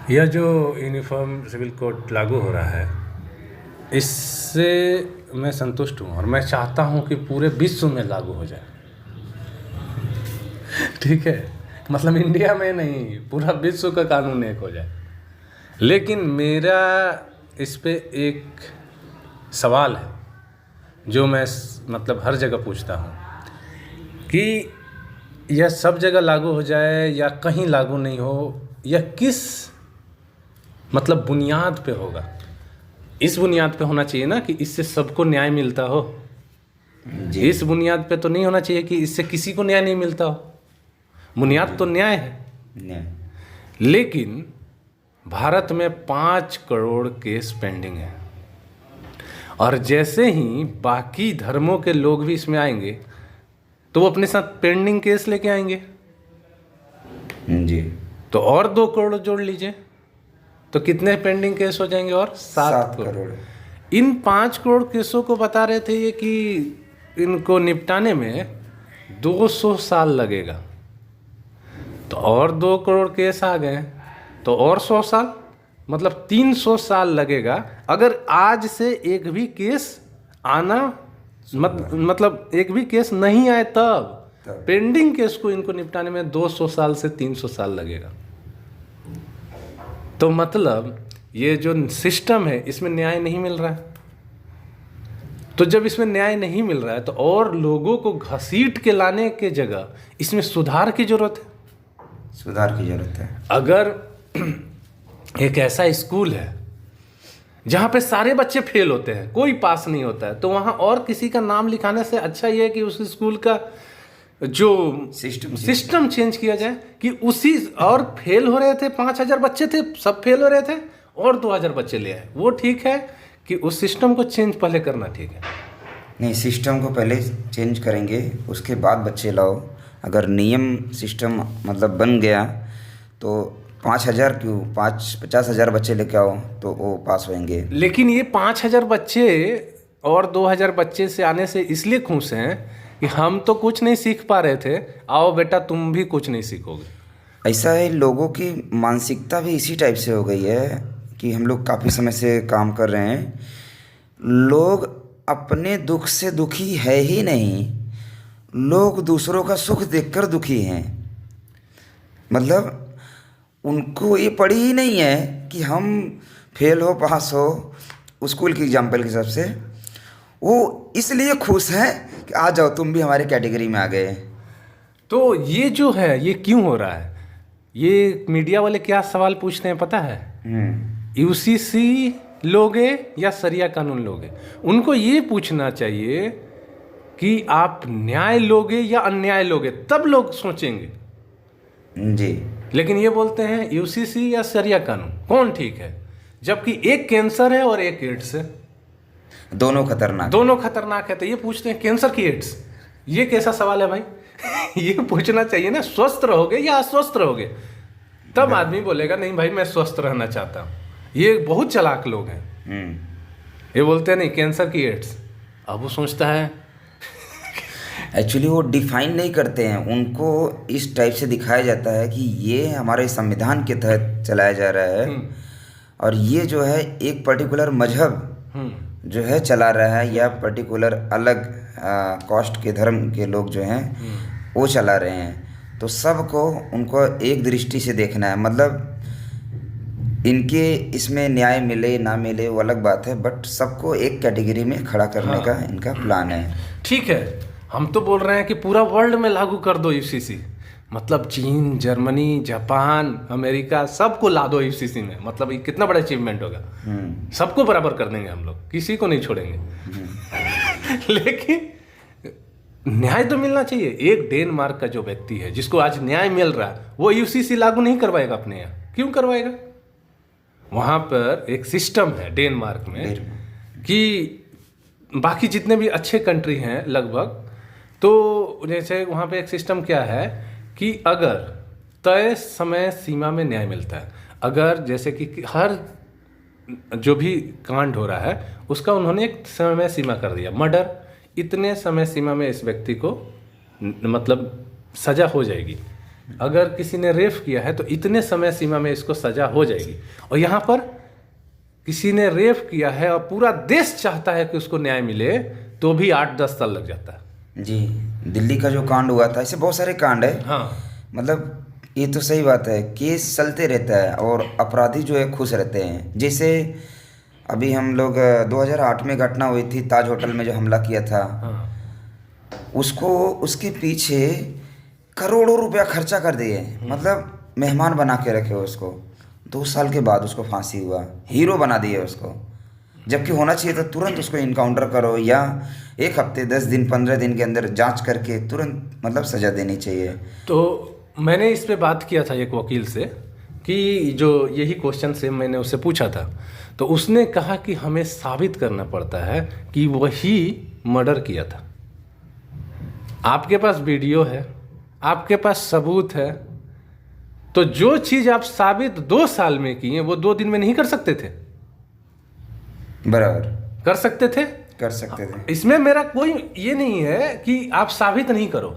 यह जो uniform civil code लागू हो रहा है, इससे मैं संतुष्ट हूँ और मैं चाहता हूँ कि पूरे विश्व में लागू हो जाए। ठीक है, मतलब इंडिया में नहीं, पूरा विश्व का कानून एक हो जाए। लेकिन मेरा इस पे एक सवाल है जो मैं मतलब हर जगह पूछता हूँ कि यह सब जगह लागू हो जाए या कहीं लागू नहीं हो, यह किस मतलब बुनियाद पे होगा। इस बुनियाद पे होना चाहिए ना कि इससे सबको न्याय मिलता हो जी। इस बुनियाद पे तो नहीं होना चाहिए कि इससे किसी को न्याय नहीं मिलता हो। बुनियाद तो न्याय है। न्याय। लेकिन भारत में 5 करोड़ केस पेंडिंग है और जैसे ही बाकी धर्मों के लोग भी इसमें आएंगे तो वो अपने साथ पेंडिंग केस लेके आएंगे। जी। तो और 2 करोड़ जोड़ लीजिए तो कितने पेंडिंग केस हो जाएंगे? और 7 करोड़। इन 5 करोड़ केसों को बता रहे थे ये कि इनको निपटाने में 200 साल लगेगा। तो और 2 करोड़ केस आ गए तो और 100 साल, मतलब 300 साल लगेगा। अगर आज से एक भी केस आना मतलब एक भी केस नहीं आए तब पेंडिंग केस को इनको निपटाने में 200 साल से 300 साल लगेगा। तो मतलब ये जो सिस्टम है इसमें न्याय नहीं मिल रहा है। तो जब इसमें न्याय नहीं मिल रहा है तो और लोगों को घसीट के लाने के जगह इसमें सुधार की जरूरत है। सुधार की जरूरत है। अगर एक ऐसा स्कूल है जहाँ पे सारे बच्चे फेल होते हैं, कोई पास नहीं होता है, तो वहाँ और किसी का नाम लिखाने से अच्छा ये है कि उस स्कूल का जो सिस्टम चेंज किया जाए कि उसी और फेल हो रहे थे 5,000 बच्चे थे, सब फेल हो रहे थे और 2,000 बच्चे ले आए, वो ठीक है कि उस सिस्टम को चेंज पहले करना ठीक है? नहीं, सिस्टम को पहले चेंज करेंगे उसके बाद बच्चे लाओ। अगर नियम सिस्टम मतलब बन गया तो 5,000 क्यों, 50,000 बच्चे लेके आओ तो वो पास होंगे। लेकिन ये 5,000 बच्चे और 2,000 बच्चे से आने से इसलिए खुश हैं कि हम तो कुछ नहीं सीख पा रहे थे, आओ बेटा तुम भी कुछ नहीं सीखोगे। ऐसा है, लोगों की मानसिकता भी इसी टाइप से हो गई है कि हम लोग काफ़ी समय से काम कर रहे हैं, लोग अपने दुख से दुखी है ही नहीं, लोग दूसरों का सुख देखकर दुखी हैं। मतलब उनको ये पड़ी ही नहीं है कि हम फेल हो पास हो। स्कूल की एग्जाम्पल के हिसाब से वो इसलिए खुश हैं कि आ जाओ तुम भी हमारे कैटेगरी में आ गए। तो ये जो है ये क्यों हो रहा है? ये मीडिया वाले क्या सवाल पूछते हैं पता है? यूसीसी लोगे या सरिया कानून लोगे? उनको ये पूछना चाहिए कि आप न्याय लोगे या अन्याय लोगे, तब लोग सोचेंगे। जी। लेकिन ये बोलते हैं यूसीसी या सरिया कानून कौन ठीक है, जबकि एक कैंसर है और एक एड्स है। दोनों खतरनाक है। तो ये पूछते हैं कैंसर की एड्स, ये कैसा सवाल है भाई? ये पूछना चाहिए ना स्वस्थ रहोगे या अस्वस्थ रहोगे, तब आदमी बोलेगा नहीं भाई मैं स्वस्थ रहना चाहता हूँ। ये बहुत चालाक लोग हैं। ये बोलते हैं नहीं कैंसर की एड्स, अब वो सोचता है एक्चुअली वो डिफाइन नहीं करते हैं, उनको इस टाइप से दिखाया जाता है कि ये हमारे संविधान के तहत चलाया जा रहा है और ये जो है एक पर्टिकुलर मजहब जो है चला रहा है या पर्टिकुलर अलग कास्ट के धर्म के लोग जो हैं वो चला रहे हैं। तो सबको उनको एक दृष्टि से देखना है। मतलब इनके इसमें न्याय मिले ना मिले वो अलग बात है, बट सबको एक कैटेगरी में खड़ा करने का इनका प्लान है। ठीक है, हम तो बोल रहे हैं कि पूरा वर्ल्ड में लागू कर दो यूसीसी, मतलब चीन, जर्मनी, जापान, अमेरिका सबको ला दो यूसीसी में। मतलब ये कितना बड़ा अचीवमेंट होगा। सबको बराबर कर देंगे हम लोग, किसी को नहीं छोड़ेंगे। लेकिन न्याय तो मिलना चाहिए। एक डेनमार्क का जो व्यक्ति है जिसको आज न्याय मिल रहा है वो यूसीसी लागू नहीं करवाएगा अपने यहाँ। क्यों करवाएगा? वहाँ पर एक सिस्टम है डेनमार्क में कि बाकी जितने भी अच्छे कंट्री हैं लगभग, तो जैसे वहाँ पे एक सिस्टम क्या है कि अगर तय समय सीमा में न्याय मिलता है, अगर जैसे कि हर जो भी कांड हो रहा है उसका उन्होंने एक समय सीमा कर दिया, मर्डर इतने समय सीमा में इस व्यक्ति को मतलब सजा हो जाएगी, अगर किसी ने रेप किया है तो इतने समय सीमा में इसको सजा हो जाएगी, और यहाँ पर किसी ने रेप किया है और पूरा देश चाहता है कि उसको न्याय मिले तो भी 8-10 साल लग जाता है। जी, दिल्ली का जो कांड हुआ था, ऐसे बहुत सारे कांड है। हाँ, मतलब ये तो सही बात है, केस चलते रहता है और अपराधी जो है खुश रहते हैं। जैसे अभी हम लोग 2008 में घटना हुई थी ताज होटल में जो हमला किया था, हाँ, उसको उसके पीछे करोड़ों रुपया खर्चा कर दिए, मतलब मेहमान बना के रखे उसको। 2 साल के बाद उसको फांसी हुआ, हीरो बना दिए उसको, जबकि होना चाहिए था तुरंत उसको इनकाउंटर करो या 1 हफ्ते 10 दिन 15 दिन के अंदर जांच करके तुरंत मतलब सज़ा देनी चाहिए। तो मैंने इस पे बात किया था एक वकील से कि जो यही क्वेश्चन से मैंने उससे पूछा था, तो उसने कहा कि हमें साबित करना पड़ता है कि वही मर्डर किया था। आपके पास वीडियो है, आपके पास सबूत है, तो जो चीज़ आप साबित 2 साल में किए वो 2 दिन में नहीं कर सकते थे? बराबर कर सकते थे, कर सकते थे। इसमें मेरा कोई ये नहीं है कि आप साबित नहीं करो।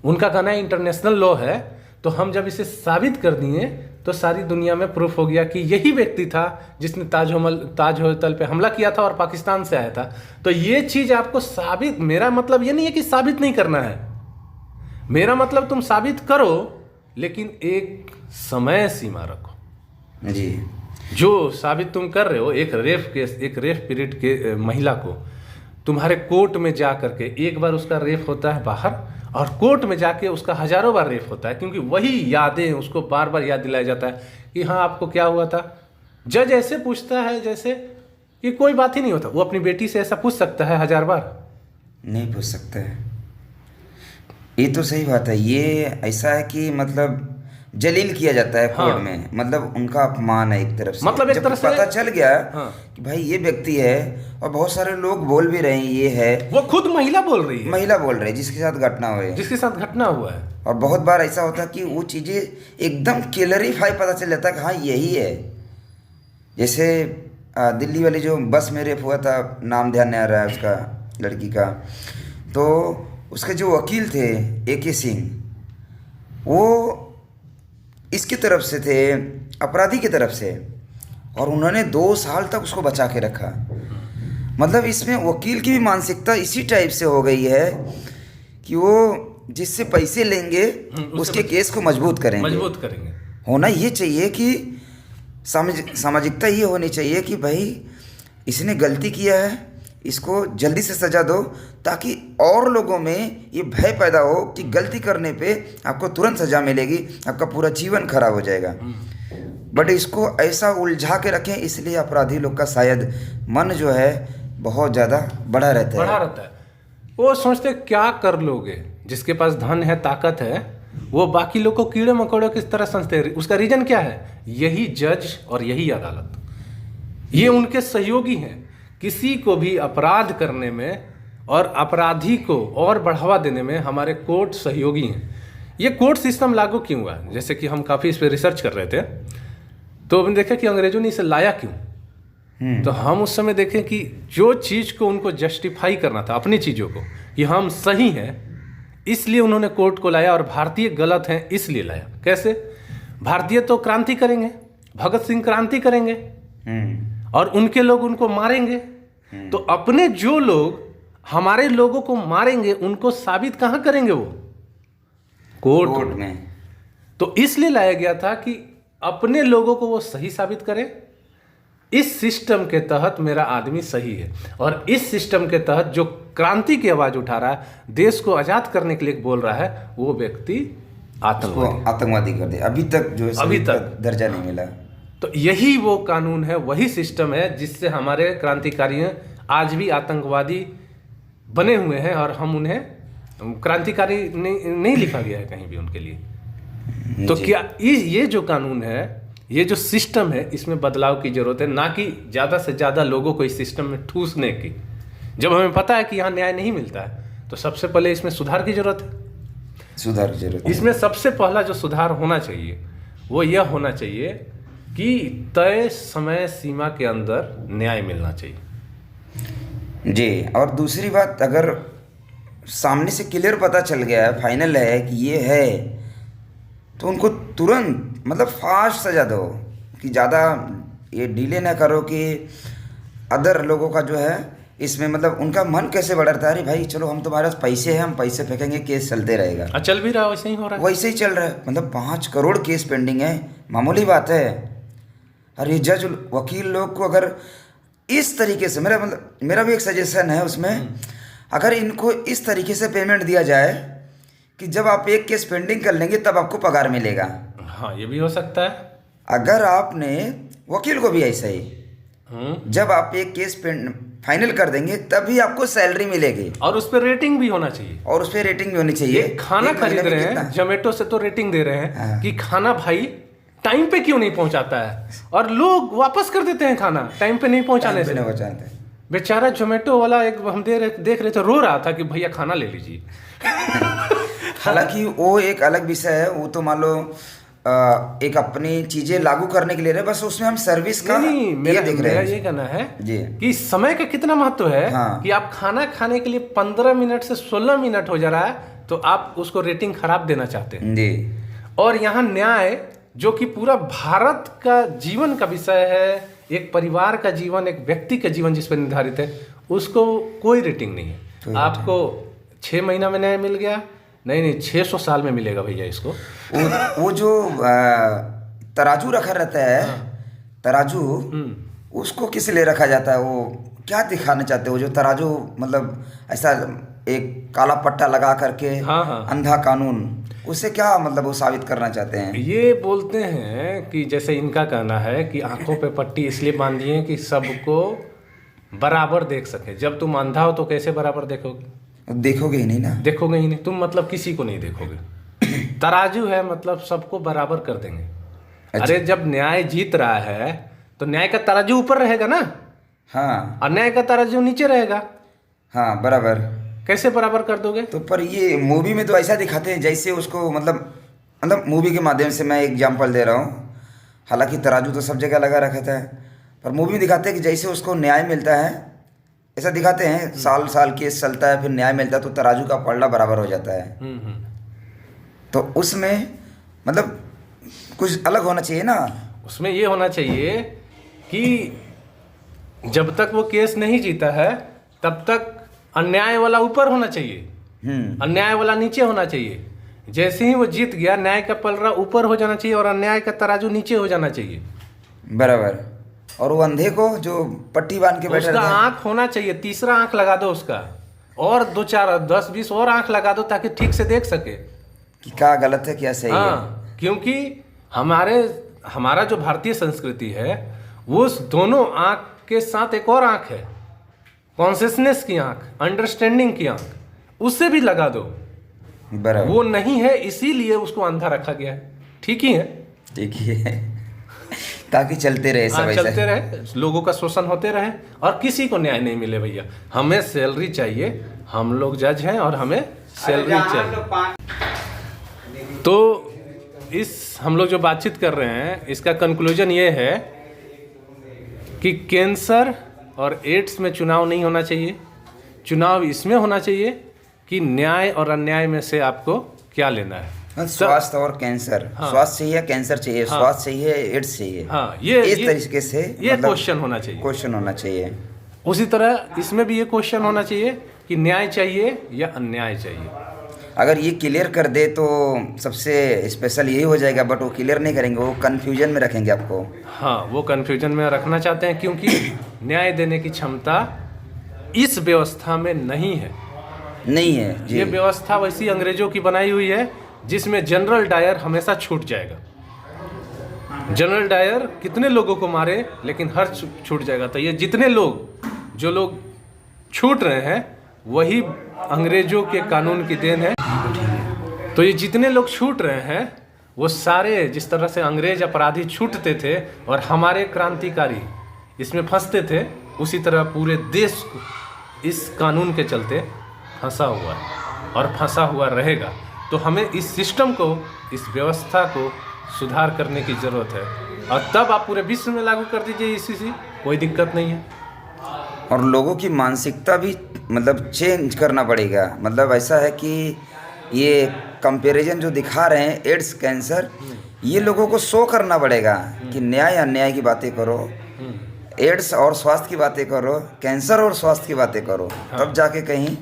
उनका कहना है इंटरनेशनल लॉ है, तो हम जब इसे साबित कर दिए तो सारी दुनिया में प्रूफ हो गया कि यही व्यक्ति था जिसने ताज होटल पे हमला किया था और पाकिस्तान से आया था। तो ये चीज़ आपको साबित, मेरा मतलब ये नहीं है कि साबित नहीं करना है, मेरा मतलब तुम साबित करो लेकिन एक समय सीमा रखो। जी, जो साबित तुम कर रहे हो, एक रेप पीरियड के महिला को तुम्हारे कोर्ट में जा करके, एक बार उसका रेप होता है बाहर और कोर्ट में जाके उसका हजारों बार रेप होता है, क्योंकि वही यादें उसको बार बार याद दिलाया जाता है कि हाँ आपको क्या हुआ था। जज ऐसे पूछता है जैसे कि कोई बात ही नहीं होता। वो अपनी बेटी से ऐसा पूछ सकता है 1000 बार? नहीं पूछ सकते हैं। ये तो सही बात है। ये ऐसा है कि मतलब जलील किया जाता है कोर्ट में, मतलब उनका अपमान है एक तरफ से। मतलब एक जब तरह से पता चल गया हाँ, कि भाई ये व्यक्ति है, और बहुत सारे लोग बोल भी रहे हैं ये है, वो खुद महिला बोल रही है, महिला बोल रहे हैं जिसके साथ घटना हुई, जिसके साथ घटना हुआ है। और बहुत बार ऐसा होता है कि वो चीज़ें एकदम क्लियरिफाई पता चल जाता है कि हाँ यही है। जैसे दिल्ली वाली जो बस में रेप हुआ था, नाम ध्यान नहीं आ रहा है उसका, लड़की का, तो उसके जो वकील थे AK सिंह, वो इसकी तरफ से थे, अपराधी की तरफ से, और उन्होंने 2 साल तक उसको बचा के रखा। मतलब इसमें वकील की भी मानसिकता इसी टाइप से हो गई है कि वो जिससे पैसे लेंगे उसके केस को मजबूत करेंगे। होना ये चाहिए कि सामाजिकता ये होनी चाहिए कि भाई इसने गलती किया है, इसको जल्दी से सजा दो, ताकि और लोगों में ये भय पैदा हो कि गलती करने पे आपको तुरंत सजा मिलेगी, आपका पूरा जीवन खराब हो जाएगा। बट इसको ऐसा उलझा के रखें, इसलिए अपराधी लोग का शायद मन जो है बहुत ज़्यादा बढ़ा रहता है। वो सोचते क्या कर लोगे, जिसके पास धन है, ताकत है, वो बाकी लोग को कीड़े मकोड़ों किस तरह समझते हैं। उसका रीजन क्या है? यही जज और यही अदालत, ये उनके सहयोगी हैं। किसी को भी अपराध करने में और अपराधी को और बढ़ावा देने में हमारे कोर्ट सहयोगी हैं। ये कोर्ट सिस्टम लागू क्यों हुआ? जैसे कि हम काफ़ी इस पर रिसर्च कर रहे थे, तो हमने देखा कि अंग्रेजों ने इसे लाया क्यों। तो हम उस समय देखें कि जो चीज़ को उनको जस्टिफाई करना था, अपनी चीज़ों को, कि हम सही हैं, इसलिए उन्होंने कोर्ट को लाया, और भारतीय गलत हैं इसलिए लाया। कैसे? भारतीय तो क्रांति करेंगे, भगत सिंह क्रांति करेंगे और उनके लोग उनको मारेंगे, तो अपने जो लोग हमारे लोगों को मारेंगे उनको साबित कहाँ करेंगे? वो कोर्ट में। तो इसलिए लाया गया था कि अपने लोगों को वो सही साबित करें। इस सिस्टम के तहत मेरा आदमी सही है, और इस सिस्टम के तहत जो क्रांति की आवाज उठा रहा है, देश को आजाद करने के लिए बोल रहा है, वो व्यक्ति आतंकवादी कर दे। अभी तक जो अभी तक दर्जा नहीं मिला। तो यही वो कानून है, वही सिस्टम है जिससे हमारे क्रांतिकारी आज भी आतंकवादी बने हुए हैं, और हम उन्हें क्रांतिकारी नहीं लिखा गया है कहीं भी उनके लिए। तो क्या ये जो कानून है, ये जो सिस्टम है, इसमें बदलाव की जरूरत है, ना कि ज़्यादा से ज़्यादा लोगों को इस सिस्टम में ठूसने की। जब हमें पता है कि यहाँ न्याय नहीं मिलता है, तो सबसे पहले इसमें सुधार की जरूरत है। सुधार की जरूरत है। इसमें सबसे पहला जो सुधार होना चाहिए वो यह होना चाहिए कि तय समय सीमा के अंदर न्याय मिलना चाहिए। जी, और दूसरी बात, अगर सामने से क्लियर पता चल गया है, फाइनल है कि ये है, तो उनको तुरंत मतलब फास्ट सजा दो, कि ज़्यादा ये डिले ना करो कि अदर लोगों का जो है इसमें मतलब उनका मन कैसे बढ़ रहा है, अरे भाई चलो हम तुम्हारे पास पैसे हैं, हम पैसे फेंकेंगे, केस चलते रहेगा। चल भी रहा, वैसे ही हो रहा है। वैसे ही चल रहा है, मतलब 5 करोड़ केस पेंडिंग है, मामूली बात है। और ये जज वकील लोग को अगर इस तरीके से, मेरा भी एक सजेशन है उसमें, अगर इनको इस तरीके से पेमेंट दिया जाए कि जब आप एक केस पेंडिंग कर लेंगे तब आपको पगार मिलेगा। हाँ, ये भी हो सकता है। अगर आपने वकील को भी ऐसा ही, जब आप एक केस फाइनल कर देंगे तभी आपको सैलरी मिलेगी, और उस पर रेटिंग भी होना चाहिए। और उस पर रेटिंग भी होनी चाहिए। ये खाना खरीद रहे हैं, जोमेटो से तो रेटिंग दे रहे हैं। हाँ। कि खाना भाई टाइम पे क्यों नहीं पहुंचाता है, और लोग वापस कर देते हैं खाना टाइम पे नहीं पहुंचाने से। बेचारा जोमेटो वाला एक हम देख रहे थे, रो रहा था कि भैया खाना ले लीजिए। हालांकि वो एक अलग विषय है, वो तो मान लो एक अपनी चीजें लागू करने के लिए रहे, बस उसमें हम सर्विस का मेरा ये कहना है जी कि समय का कितना महत्व है। हाँ। कि आप खाना खाने के लिए 15 मिनट से 16 मिनट हो जा रहा है तो आप उसको रेटिंग खराब देना चाहते हैं जी। और यहाँ न्याय जो कि पूरा भारत का जीवन का विषय है, एक परिवार का जीवन, एक व्यक्ति का जीवन जिस पर निर्धारित है, उसको कोई रेटिंग नहीं है। आपको 6 महीना में न्याय मिल गया, नहीं 600 साल में मिलेगा भैया इसको। वो जो तराजू रखा रहता है, तराजू, उसको किस लिए रखा जाता है? वो क्या दिखाना चाहते हो? जो तराजू मतलब ऐसा एक काला पट्टा लगा करके, हाँ। अंधा कानून, उससे क्या मतलब वो साबित करना चाहते हैं? ये बोलते हैं कि जैसे इनका कहना है कि आंखों पे पट्टी इसलिए बांधी है कि सबको बराबर देख सके। जब तुम अंधा हो तो कैसे बराबर देखोगे? देखोगे ही नहीं ना। देखोगे ही नहीं, तुम मतलब किसी को नहीं देखोगे। तराजू है मतलब सबको बराबर कर देंगे। अच्छा। अरे जब न्याय जीत रहा है तो न्याय का तराजू ऊपर रहेगा ना। हाँ। और न्याय का तराजू नीचे रहेगा। हाँ, बराबर। कैसे बराबर कर दोगे? तो पर ये मूवी में तो ऐसा दिखाते हैं जैसे उसको मतलब मूवी के माध्यम से मैं एग्जांपल दे रहा हूँ, हालांकि तराजू तो सब जगह लगा रखा था, पर मूवी में दिखाते हैं कि जैसे उसको न्याय मिलता है, ऐसा दिखाते हैं, साल साल केस चलता है, फिर न्याय मिलता है तो तराजू का पलड़ा बराबर हो जाता है। तो उसमें मतलब कुछ अलग होना चाहिए ना। उसमें ये होना चाहिए कि जब तक वो केस नहीं जीता है तब तक अन्याय वाला ऊपर होना चाहिए, अन्याय वाला नीचे होना चाहिए। जैसे ही वो जीत गया, न्याय का पलड़ा ऊपर हो जाना चाहिए और अन्याय का तराजू नीचे हो जाना चाहिए। बराबर। और वो अंधे को जो पट्टी बांध के बैठा, उसका आंख होना चाहिए, तीसरा आंख लगा दो उसका, और 2 4 10 20 और आंख लगा दो ताकि ठीक से देख सके कि क्या गलत है क्या सही है। क्योंकि हमारा जो भारतीय संस्कृति है वो उस दोनों आंख के साथ एक और आंख है, कॉन्शियसनेस की आंख, अंडरस्टैंडिंग की आंख, उससे भी लगा दो। बराबर। वो नहीं है इसीलिए उसको अंधा रखा गया है। ठीक ही है, ठीक ही है, ताकि चलते रहे सब, चलते रहे, लोगों का शोषण होते रहे और किसी को न्याय नहीं मिले। भैया हमें सैलरी चाहिए, हम लोग जज हैं और हमें सैलरी चाहिए। तो इस हम लोग जो बातचीत कर रहे हैं इसका कंक्लूजन ये है कि कैंसर और एड्स में चुनाव नहीं होना चाहिए। चुनाव इसमें होना चाहिए कि न्याय और अन्याय में से आपको क्या लेना है। स्वास्थ्य और कैंसर, हाँ। स्वास्थ्य चाहिए, कैंसर चाहिए, हाँ। स्वास्थ्य चाहिए, एड्स चाहिए, हाँ। ये इस तरीके से ये क्वेश्चन होना चाहिए, क्वेश्चन होना चाहिए। उसी तरह इसमें भी ये क्वेश्चन होना चाहिए कि न्याय चाहिए या अन्याय चाहिए। अगर ये क्लियर कर दे तो सबसे स्पेशल यही हो जाएगा, बट वो क्लियर नहीं करेंगे, वो कन्फ्यूजन में रखेंगे आपको। हाँ, वो कन्फ्यूजन में रखना चाहते हैं क्योंकि न्याय देने की क्षमता इस व्यवस्था में नहीं है जी। ये व्यवस्था वैसी अंग्रेजों की बनाई हुई है जिसमें जनरल डायर हमेशा छूट जाएगा। जनरल डायर कितने लोगों को मारे लेकिन हर छूट जाएगा। तो ये जितने लोग जो लोग छूट रहे हैं वही अंग्रेजों के कानून की देन है। तो ये जितने लोग छूट रहे हैं वो सारे, जिस तरह से अंग्रेज अपराधी छूटते थे और हमारे क्रांतिकारी इसमें फंसते थे, उसी तरह पूरे देश को इस कानून के चलते फंसा हुआ है और फंसा हुआ रहेगा। तो हमें इस सिस्टम को, इस व्यवस्था को सुधार करने की ज़रूरत है और तब आप पूरे विश्व में लागू कर दीजिए इसी कोई दिक्कत नहीं है। और लोगों की मानसिकता भी मतलब चेंज करना पड़ेगा। मतलब ऐसा है कि ये कंपैरिजन जो दिखा रहे हैं एड्स कैंसर, ये लोगों को शो करना पड़ेगा कि न्याय अन्याय की बातें करो, एड्स और स्वास्थ्य की बातें करो, कैंसर और स्वास्थ्य की बातें करो, तब जाके कहीं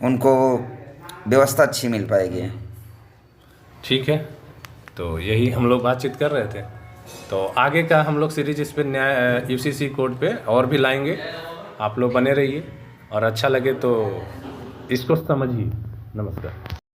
उनको व्यवस्था अच्छी मिल पाएगी। ठीक है, तो यही हम लोग बातचीत कर रहे थे। तो आगे का हम लोग सीरीज इस पे न्याय यूसीसी कोड पे और भी लाएंगे। आप लोग बने रहिए और अच्छा लगे तो इसको समझिए। नमस्कार।